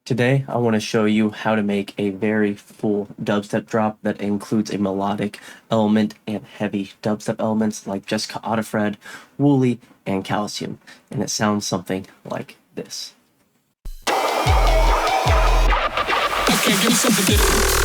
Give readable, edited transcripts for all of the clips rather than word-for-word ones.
Today, I want to show you how to make a very full dubstep drop that includes a melodic element and heavy dubstep elements like Jessica Audiffred, Wooli, and Calcium. And it sounds something like this. Okay, give me something different.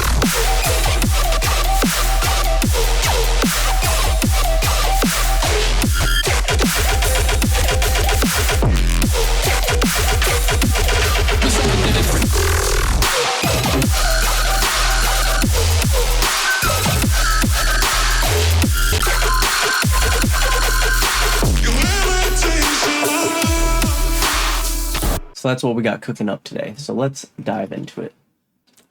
So that's what we got cooking up today. So let's dive into it.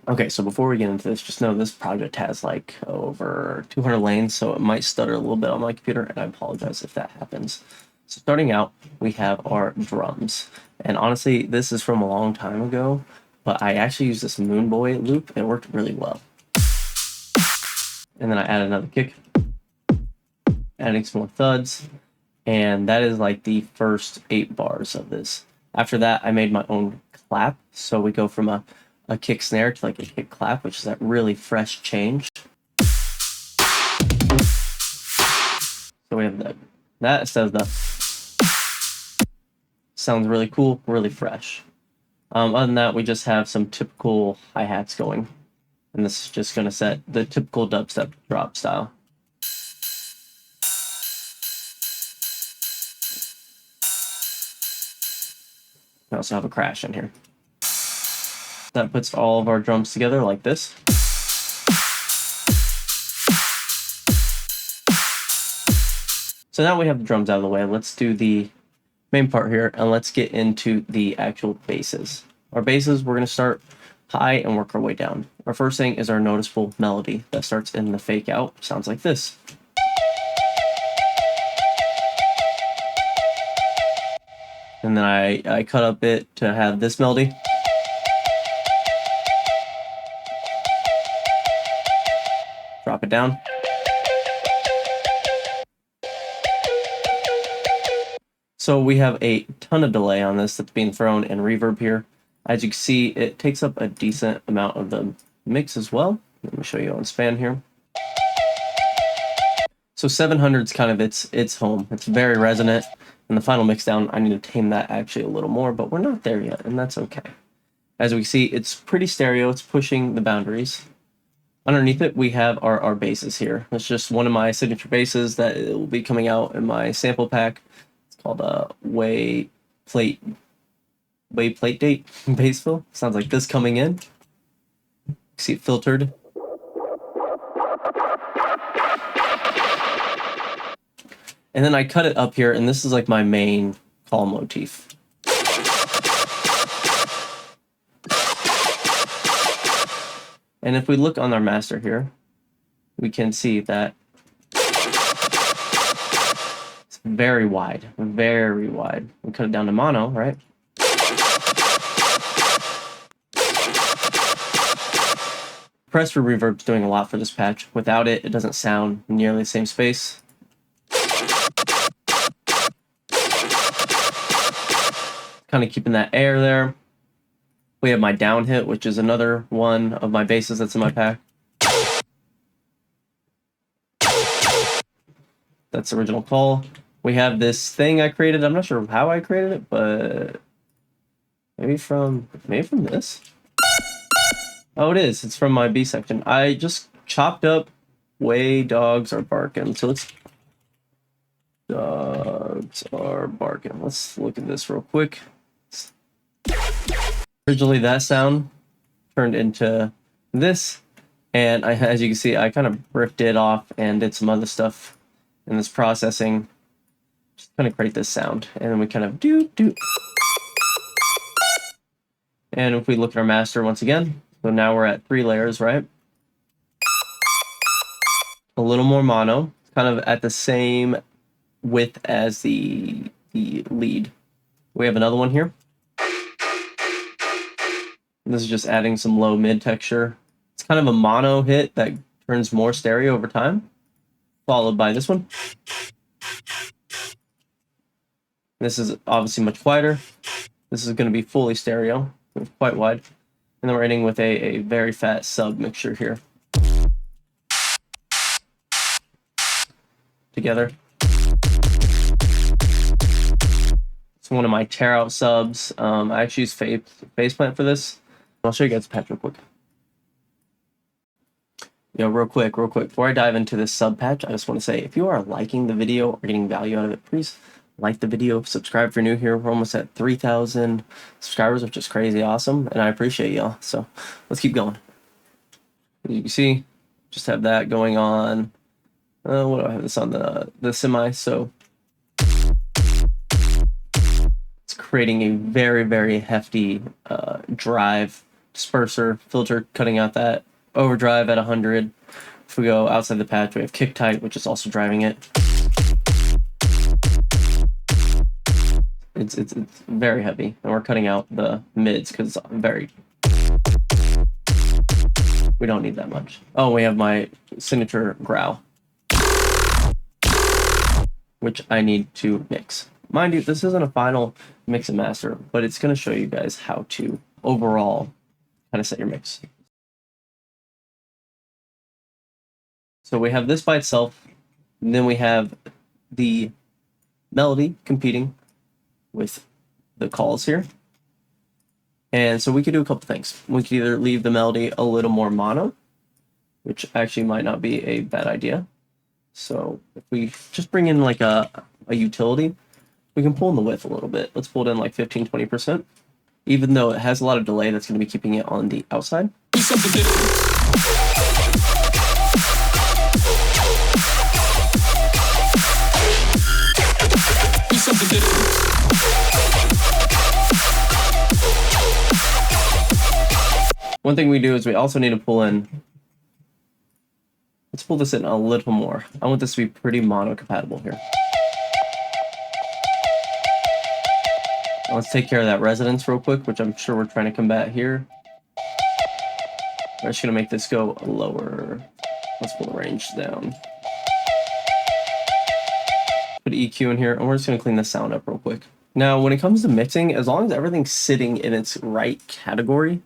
Okay, so before we get into this, just know this project has like over 200 lanes, so it might stutter a little bit on my computer, and I apologize if that happens. So starting out, we have our drums. And honestly, this is from a long time ago, but I actually used this Moon Boy loop, and it worked really well. And then I added another kick, adding some more thuds, and that is like the first 8 bars of this. After that, I made my own clap, so we go from a kick snare to like a kick clap, which is that really fresh change. So we have that instead of the sounds really cool, really fresh. Other than that, we just have some typical hi-hats going, and this is just going to set the typical dubstep drop style. We also have a crash in here. That puts all of our drums together like this. So now we have the drums out of the way. Let's do the main part here, and let's get into the actual basses. Our basses, we're going to start high and work our way down. Our first thing is our noticeable melody that starts in the fake out. Sounds like this. And then I cut up it to have this melody. Drop it down. So we have a ton of delay on this that's being thrown in reverb here. As you can see, it takes up a decent amount of the mix as well. Let me show you on span here. So 700 is kind of its home. It's very resonant. In the final mix down, I need to tame that actually a little more, but we're not there yet, and that's okay. As we see, it's pretty stereo. It's pushing the boundaries. Underneath it, we have our basses here. It's just one of my signature basses that will be coming out in my sample pack. It's called a Whey Plate Date bass fill. Sounds like this coming in. You see it filtered. And then I cut it up here, and this is like my main call motif. And if we look on our master here, we can see that it's very wide, very wide. We cut it down to mono, right? Press for reverb is doing a lot for this patch. Without it, it doesn't sound nearly the same space. Kind of keeping that air there. We have my down hit, which is another one of my basses that's in my pack. That's the original call. We have this thing I created. I'm not sure how I created it, but maybe from this. Oh, it is. It's from my B section. I just chopped up Whey dogs are barking. So let's dogs are barking. Let's look at this real quick. Originally, that sound turned into this, and as you can see, I kind of ripped it off and did some other stuff in this processing, just kind of create this sound, and then we kind of do. And if we look at our master once again, so now we're at 3 layers, right? A little more mono, kind of at the same width as the lead. We have another one here. This is just adding some low mid texture. It's kind of a mono hit that turns more stereo over time, followed by this one. This is obviously much wider. This is going to be fully stereo, quite wide. And then we're ending with a very fat sub mixture here. Together. It's one of my tear out subs. I actually use Face Plant for this. I'll show you guys the patch real quick. Yo, real quick, before I dive into this sub patch, I just want to say, if you are liking the video or getting value out of it, please like the video, subscribe if you're new here. We're almost at 3,000 subscribers, which is crazy awesome, and I appreciate y'all. So let's keep going. As you can see, just have that going on. What do I have this on the semi? So it's creating a very, very hefty drive disperser filter, cutting out that overdrive at 100. If we go outside the patch, we have kick tight, which is also driving it. It's very heavy, and we're cutting out the mids because we don't need that much. Oh, we have my signature growl, which I need to mix. Mind you, this isn't a final mix and master, but it's going to show you guys how to overall kind of set your mix. So we have this by itself, and then we have the melody competing with the calls here. And so we could do a couple things. We could either leave the melody a little more mono, which actually might not be a bad idea. So if we just bring in like a utility, we can pull in the width a little bit. Let's pull it in like 15-20%. Even though it has a lot of delay, that's going to be keeping it on the outside. One thing we do is we also need to pull in. Let's pull this in a little more. I want this to be pretty mono compatible here. Let's take care of that resonance real quick, which I'm sure we're trying to combat here. I'm just gonna make this go lower. Let's pull the range down. Put EQ in here, and we're just gonna clean the sound up real quick. Now, when it comes to mixing, as long as everything's sitting in its right category,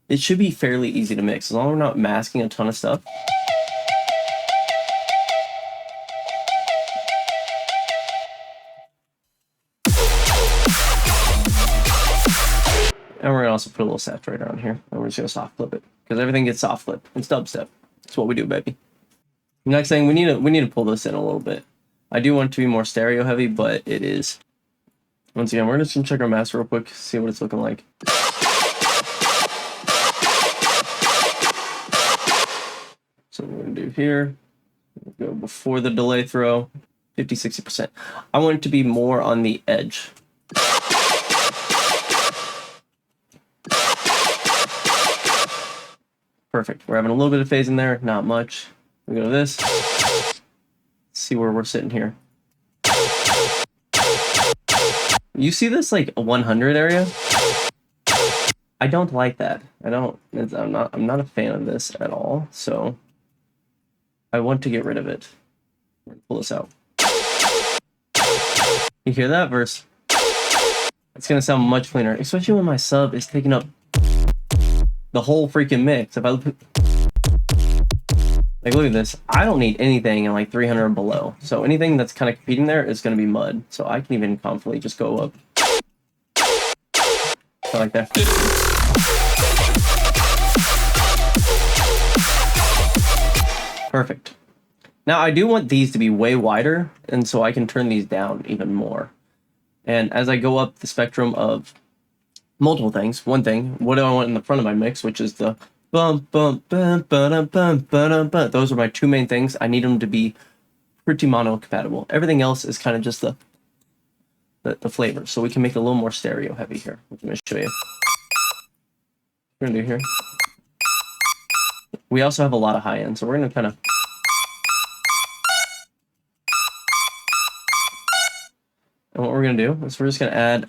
it should be fairly easy to mix, as long as we're not masking a ton of stuff. And we're gonna also put a little saturator on here, and we're just gonna soft flip it, because everything gets soft flipped. It's dubstep. That's what we do, baby. Next thing, we need to pull this in a little bit. I do want it to be more stereo heavy, but it is. Once again, we're just gonna check our master real quick, see what it's looking like. So what we're gonna do here, we'll go before the delay throw, 50-60%. I want it to be more on the edge. Perfect. We're having a little bit of phase in there, not much. We go to this. Let's see where we're sitting here. You see this like 100 area? I don't like that. I'm not a fan of this at all. So I want to get rid of it. We're gonna pull this out. You hear that verse? It's gonna sound much cleaner, especially when my sub is taking up the whole freaking mix. If I look at this, I don't need anything in like 300 or below. So anything that's kind of competing there is going to be mud. So I can even confidently just go up. So like that. Perfect. Now I do want these to be way wider, and so I can turn these down even more. And as I go up the spectrum of multiple things. One thing, what do I want in the front of my mix, which is the bump, bump, bump, ba-dum, bump, ba-dum, bump. Those are my two main things. I need them to be pretty mono compatible. Everything else is kind of just the flavor. So we can make it a little more stereo heavy here, which I'm going to show you. We're going to do here. We also have a lot of high end, so we're going to kind of. And what we're going to do is we're just going to add.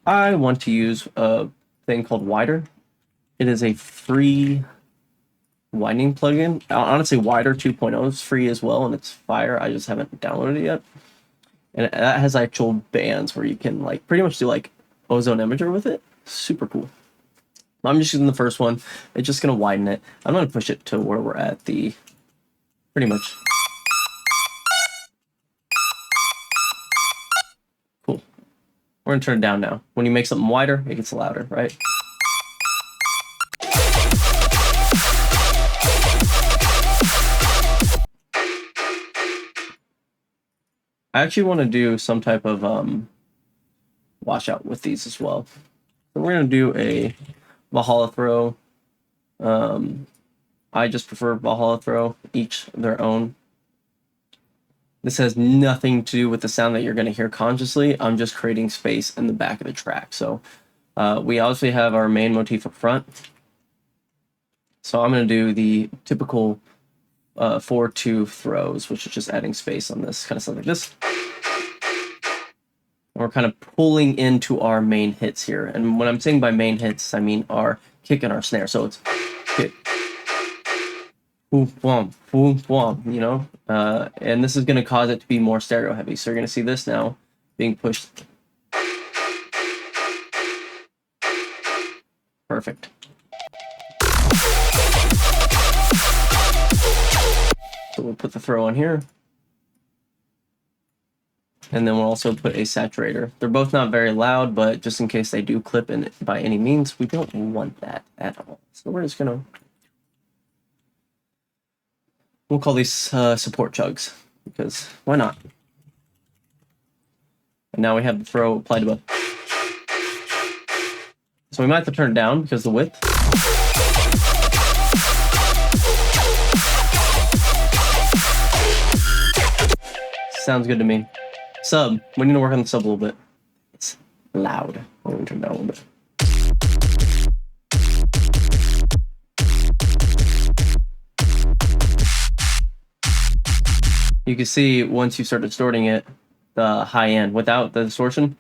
I want to use a thing called Wider. It is a free winding plugin. Honestly, Wider 2.0 is free as well, and it's fire. I just haven't downloaded it yet. And that has actual bands where you can like pretty much do like ozone imager with it. Super cool. I'm just using the first one. It's just going to widen it. I'm going to push it to where we're at the, pretty much. Cool. We're going to turn it down now. When you make something wider, it gets louder, right? I actually want to do some type of washout with these as well. So we're going to do a Valhalla throw. I just prefer Valhalla throw, each their own. This has nothing to do with the sound that you're going to hear consciously. I'm just creating space in the back of the track. So we obviously have our main motif up front. So I'm going to do the typical 4-2 throws, which is just adding space on this, kind of stuff like this. And we're kind of pulling into our main hits here. And when I'm saying by main hits, I mean our kick and our snare. So it's kick, boom, boom, you know? And this is going to cause it to be more stereo heavy. So you're going to see this now being pushed. Perfect. So we'll put the throw on here. And then we'll also put a saturator. They're both not very loud, but just in case they do clip in by any means, we don't want that at all. So we're just gonna, we'll call these support chugs, because why not? And now we have the throw applied to both. So we might have to turn it down because of the width. Sounds good to me. Sub. We need to work on the sub a little bit. It's loud. Let me turn it down a little bit. You can see once you start distorting it, the high end without the distortion,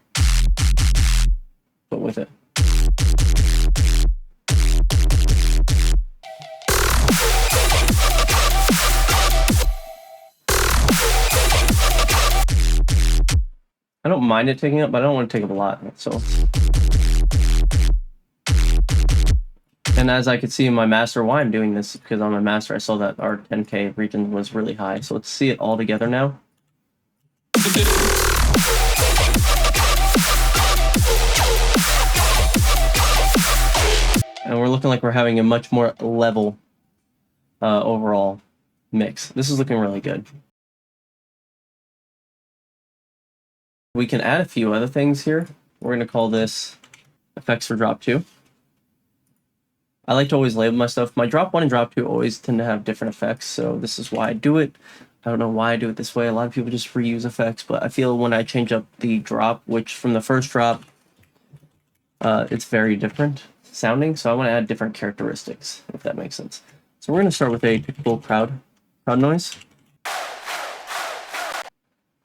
but with it. I don't mind it taking up, but I don't want to take up a lot. So, and as I could see in my master, why I'm doing this, because on my master I saw that our 10K region was really high. So let's see it all together now. And we're looking like we're having a much more level overall mix. This is looking really good. We can add a few other things here. We're going to call this effects for drop 2. I like to always label my stuff. My drop 1 and drop 2 always tend to have different effects, so this is why I do it. I don't know why I do it this way. A lot of people just reuse effects, but I feel when I change up the drop, which from the first drop, it's very different sounding, so I want to add different characteristics, if that makes sense. So we're going to start with a typical crowd noise.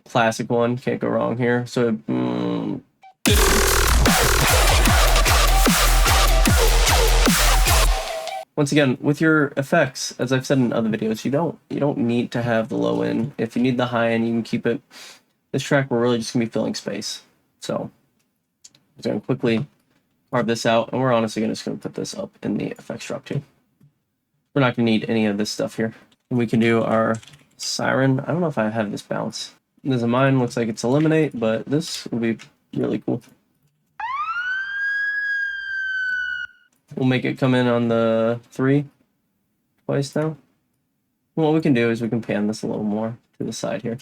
Classic one, can't go wrong here. So, once again, with your effects, as I've said in other videos, you don't need to have the low end. If you need the high end, you can keep it. This track, we're really just gonna be filling space. So, I'm just gonna quickly carve this out, and we're honestly just gonna put this up in the effects drop 2. We're not gonna need any of this stuff here. And we can do our siren. I don't know if I have this bounce. This is mine, looks like it's eliminate, but this will be really cool. We'll make it come in on the 3 twice now. What we can do is we can pan this a little more to the side here.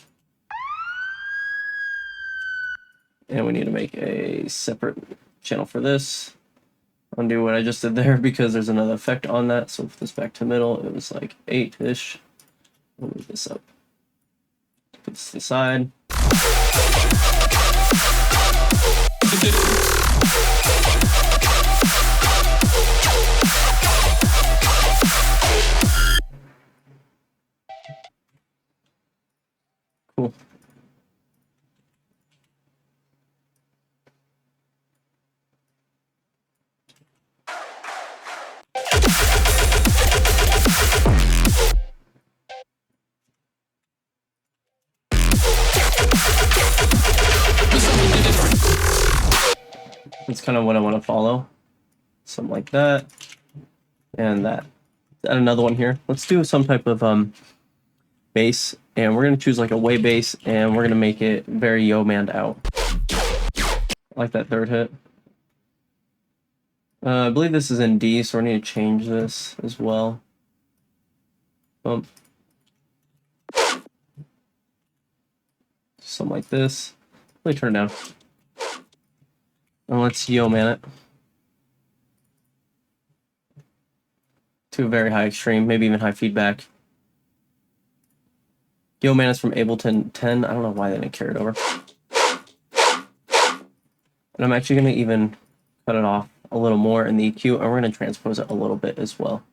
And we need to make a separate channel for this. Undo what I just did there because there's another effect on that. So put this back to the middle. It was like 8-ish. We'll move this up. Put this to the side. Cool. That's kind of what I want to follow. something like that, and that. Add another one here. Let's do some type of bass, and we're gonna choose like a Whey bass, and we're gonna make it very yo-manned out. I like that third hit. I believe this is in D, so I need to change this as well. Bump. Something like this. Let me turn it down. And let's yo-man it to a very high extreme, maybe even high feedback. Yo-man is from Ableton 10. I don't know why they didn't carry it over. And I'm actually going to even cut it off a little more in the EQ, and we're going to transpose it a little bit as well.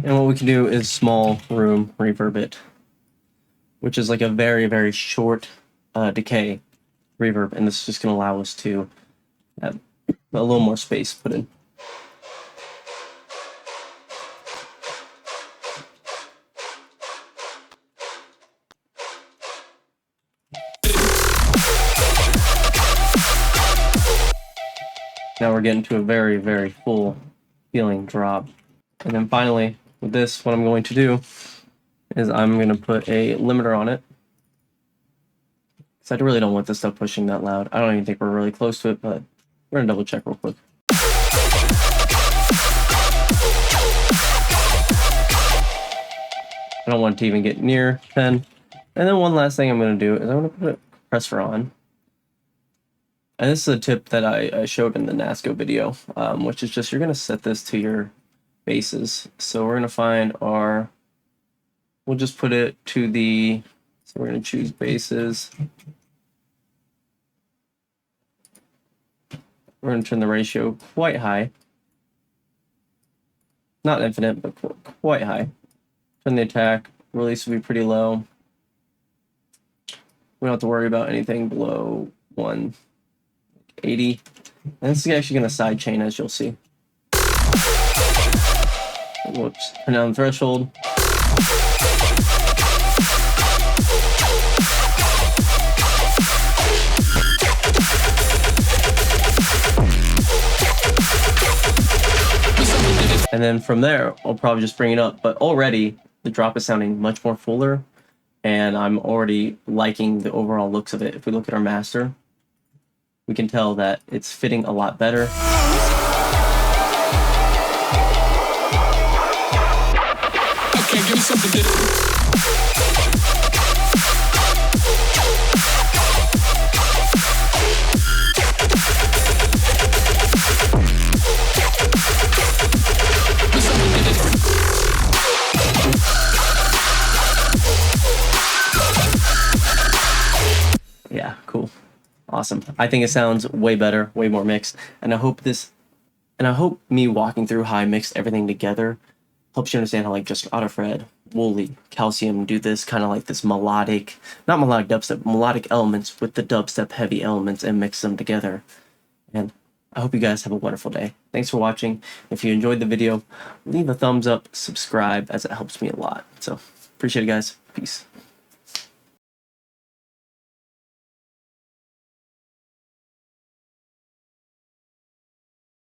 And what we can do is small room reverb it, which is like a very, very short decay reverb, and this is just going to allow us to have a little more space put in. Now we're getting to a very, very full feeling drop. And then finally, with this, what I'm going to do is I'm going to put a limiter on it. Because I really don't want this stuff pushing that loud. I don't even think we're really close to it, but we're going to double check real quick. I don't want it to even get near 10. And then one last thing I'm going to do is I'm going to put a compressor on. And this is a tip that I showed in the NASCO video, which is just you're going to set this to your basses. So we're going to find our, we'll just put it to the, so we're going to choose basses. We're going to turn the ratio quite high. Not infinite, but quite high. Turn the attack, release will be pretty low. We don't have to worry about anything below 180. And this is actually going to sidechain, as you'll see. Whoops. Turn down the threshold. And then from there, I'll probably just bring it up. But already, the drop is sounding much more fuller, and I'm already liking the overall looks of it. If we look at our master, we can tell that it's fitting a lot better. Okay, give me something different. Yeah, cool. Awesome. I think it sounds way better, way more mixed. And I hope me walking through how I mixed everything together helps you understand how like just Audiffred, Wooli, Calcium do this kind of like this melodic, not melodic dubstep, melodic elements with the dubstep heavy elements and mix them together. And I hope you guys have a wonderful day. Thanks for watching. If you enjoyed the video, leave a thumbs up, subscribe, as it helps me a lot. So appreciate it, guys. Peace.